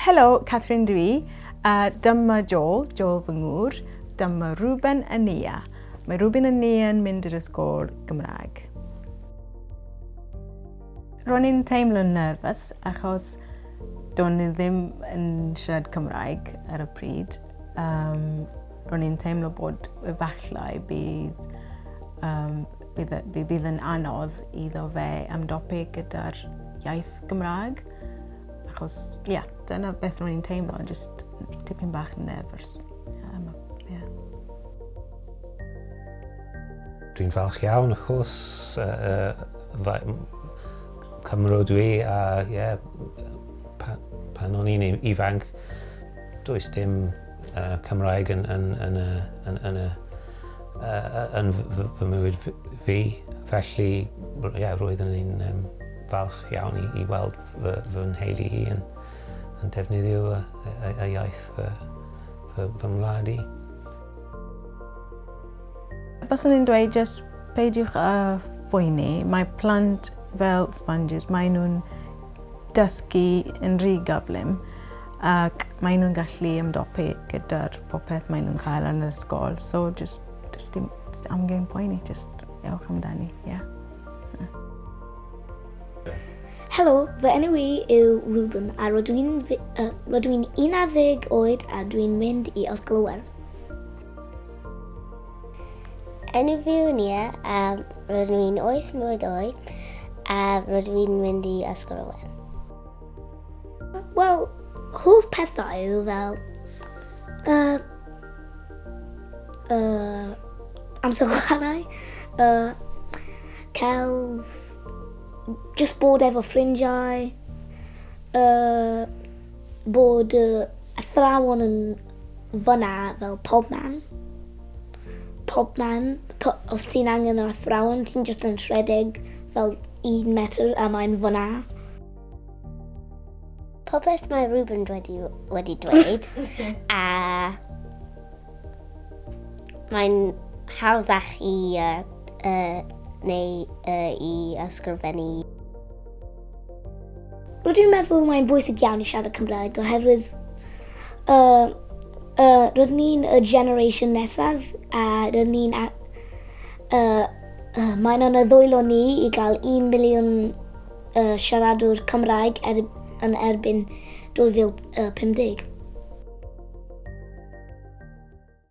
Helo, Katherine dwi. Dyma Joel fy ngŵr. Dyma Ruben and Nia. Mae Ruben and Nia yn mynd i'r ysgol Gymraeg. Ro'n i'n teimlo'n nerfus achos do'n i ddim yn siarad Cymraeg ar y pryd. Ro'n i'n teimlo bod efallai bydd yn anodd iddo fe ymdopi gyda'r iaith Gymraeg. Achos, dyna beth ro'n i'n teimlo, just tipyn bach yn nerfus. Dwi'n falch iawn, achos Cymro dwi, a pan o'n i'n ifanc, does dim Cymraeg yn fy mywyd fi. Felly, roeddwn i'n falch iawn i weld fy nheulu hi yn defnyddio y iaith fy mlad i. Byswn i'n dweud jyst peidiwch â phoeni. Mae plant fel sponges, mae nhw'n dysgu yn rhy gyflym ac mae nhw'n gallu ymdopi gyda'r popeth mae nhw'n cael yn yr ysgol. So just amgen poeni, just ewch amdani, Helo, fy enw i yw Ruben a rydw i'n 11 oed a dwi'n mynd i Ysgol Wen. Enw fi yw Nia a rydw i'n 8 mlynedd oed a rydw i'n mynd i Ysgol Wen. Wel, hoff pethau yw fel amser chwarae, cael just bod efo ffrindiau, bod y athrawon yn fyna fel pob man. Os ti'n angen yr athrawon, ti'n just yn rhedeg fel 1 metr a mae'n fyna. Popeth mae Ruben wedi dweud a mae'n hawddach i ysgrifennu. Rydw i'n meddwl mae'n bwysig iawn i siarad Cymraeg oherwydd rydyn ni'n y generation nesaf a mae'n yn y ddwylo ni i gael 1 miliwn siaradwr Cymraeg yn erbyn 2050.